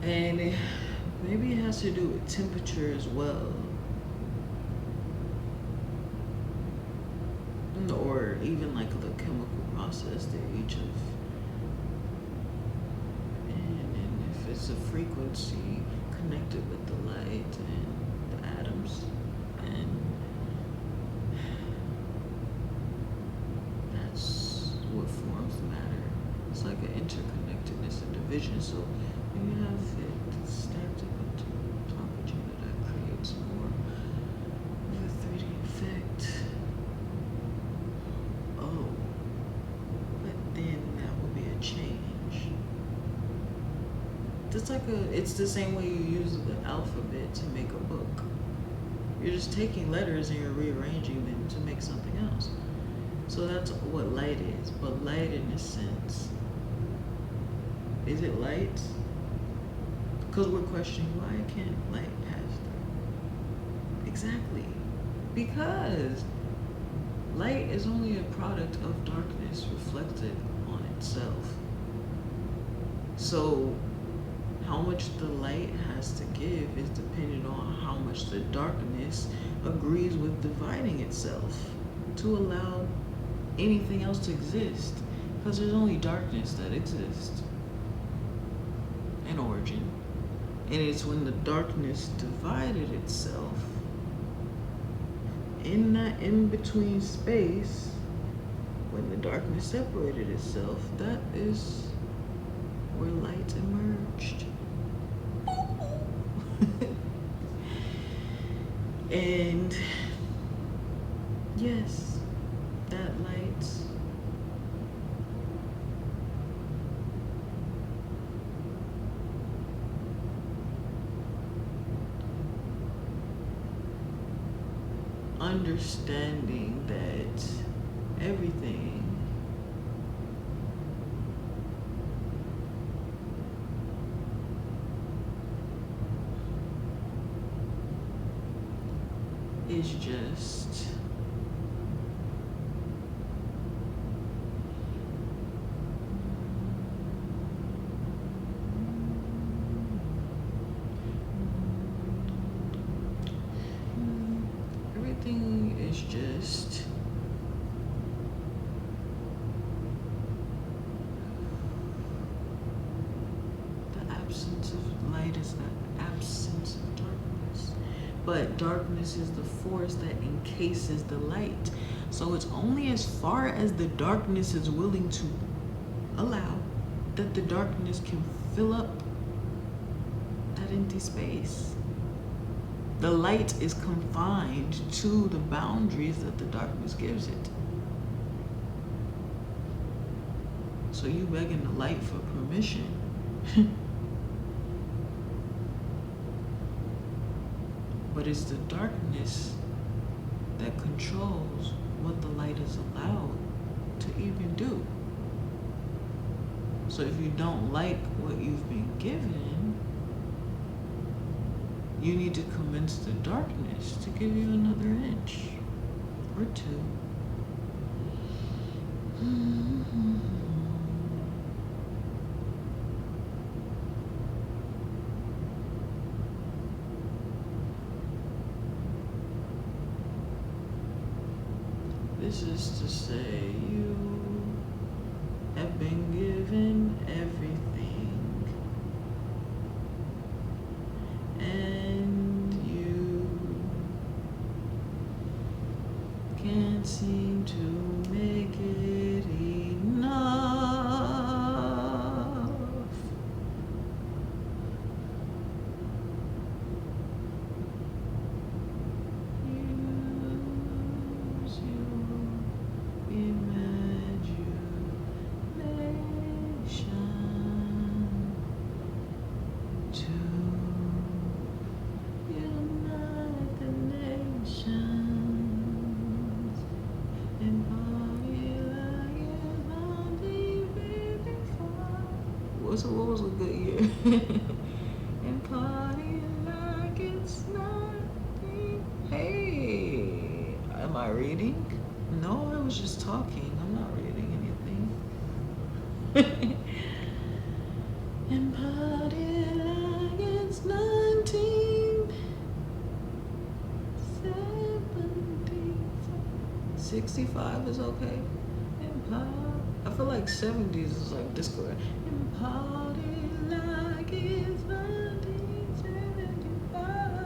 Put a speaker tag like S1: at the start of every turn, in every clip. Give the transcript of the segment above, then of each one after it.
S1: And maybe it has to do with temperature as well, or even like the chemical process that each of, and if it's a frequency connected with the light and the atoms, and that's what forms matter. It's like an interconnectedness and division. So when you have it stacked up on top of each other, that creates more of a 3D effect. Oh, but then that would be a change. It's the same way you use the alphabet to make a book. You're just taking letters and you're rearranging them to make something else. So that's what light is. But light, in a sense, is it light? Because we're questioning, why can't light pass through? Exactly. Because light is only a product of darkness reflected on itself. So how much the light has to give is dependent on how much the darkness agrees with dividing itself to allow anything else to exist. Because there's only darkness that exists in origin. And it's when the darkness divided itself in that in-between space, when the darkness separated itself, that is where light emerged. And yes, that light understanding that everything is just everything is just the absence of light is the absence of darkness. But darkness is the force that encases the light. So it's only as far as the darkness is willing to allow that the darkness can fill up that empty space. The light is confined to the boundaries that the darkness gives it. So you begging the light for permission. But it's the darkness that controls what the light is allowed to even do. So if you don't like what you've been given, you need to convince the darkness to give you another inch or two. This is to say you have been given everything, and you can't seem to make it enough. Use your imagination to unite the nations and party like it's not even before. What was a good year? And party like it's nothing. Hey, am I reading? No, I was just talking. I'm not reading anything. And party like 65 is okay. I feel like 70s is like disco. And party like it's 1975.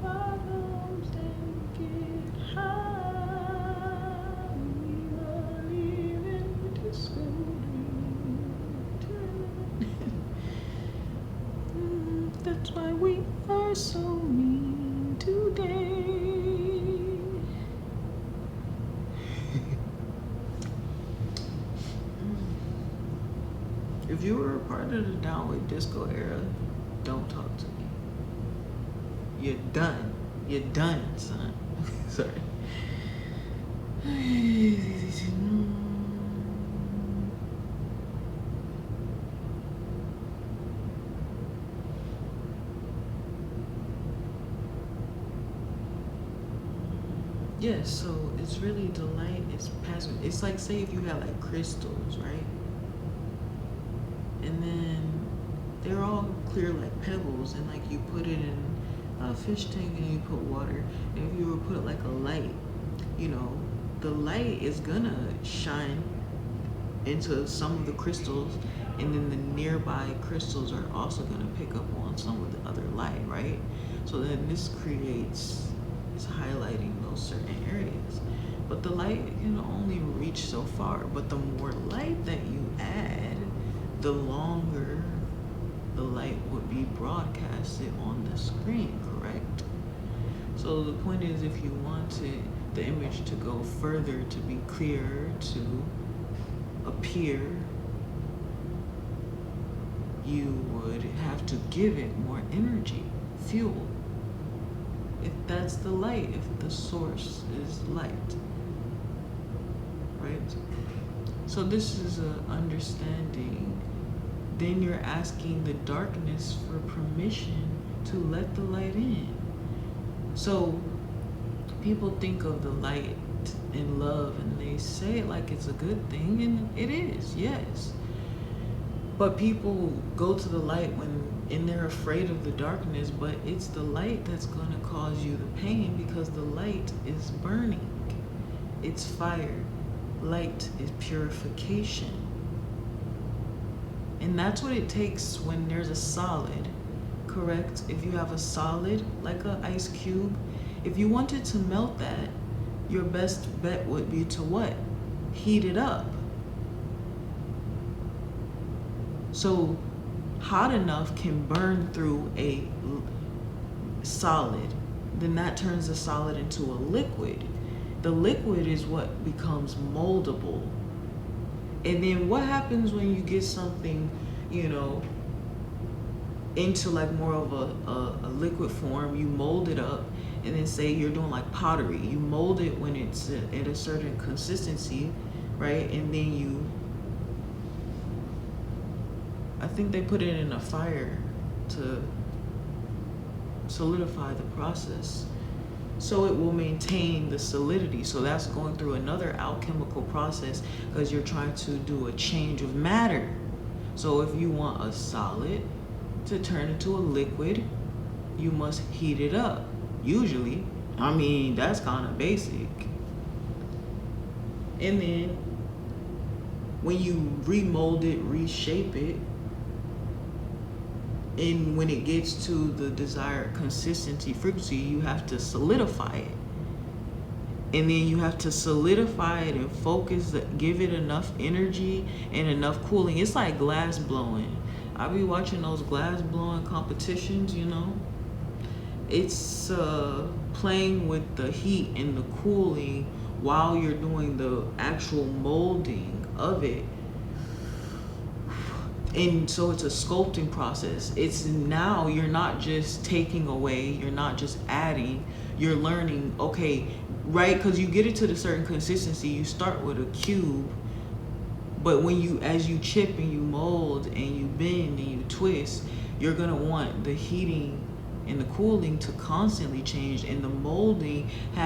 S1: Bottoms and get high. We were leaving disco dream. That's why we are so mean today. If you were a part of the downward disco era, don't talk to me. You're done. You're done, son. Sorry. Yes, so it's really the light is passing. It's like, say if you got like crystals, right? And then they're all clear like pebbles, and like you put it in a fish tank and you put water. And if you were to put like a light, you know, the light is gonna shine into some of the crystals, and then the nearby crystals are also gonna pick up on some of the other light, right? So then this creates, it's highlighting those certain areas. But the light can only reach so far. But the more light that you add, the longer the light would be broadcasted on the screen, correct? So the point is, if you wanted the image to go further, to be clearer, to appear, you would have to give it more energy, fuel. If that's the light, if the source is light, right? So this is an understanding. Then you're asking the darkness for permission to let the light in. So people think of the light in love and they say it like it's a good thing, and it is, yes. But people go to the light and they're afraid of the darkness, but it's the light that's going to cause you the pain, because the light is burning. It's fire. Light is purification. And that's what it takes when there's a solid, correct? If you have a solid, like an ice cube, if you wanted to melt that, your best bet would be to what? Heat it up. So hot enough can burn through a solid. Then that turns the solid into a liquid. The liquid is what becomes moldable. And then what happens when you get something, you know, into like more of a liquid form? You mold it up, and then say you're doing like pottery. You mold it when it's at a certain consistency, right? And then you, I think they put it in a fire to solidify the process, so it will maintain the solidity. So that's going through another alchemical process, because you're trying to do a change of matter. So if you want a solid to turn into a liquid, you must heat it up. Usually, I mean, that's kind of basic. And then when you remold it, reshape it, and when it gets to the desired consistency, frequency, you have to solidify it. And then you have to solidify it and focus, give it enough energy and enough cooling. It's like glass blowing. I be watching those glass blowing competitions, you know. It's playing with the heat and the cooling while you're doing the actual molding of it. And so it's a sculpting process. It's now, you're not just taking away, you're not just adding, you're learning, okay, right? Because you get it to the certain consistency, you start with a cube, but when you, as you chip and you mold and you bend and you twist, you're gonna want the heating and the cooling to constantly change, and the molding has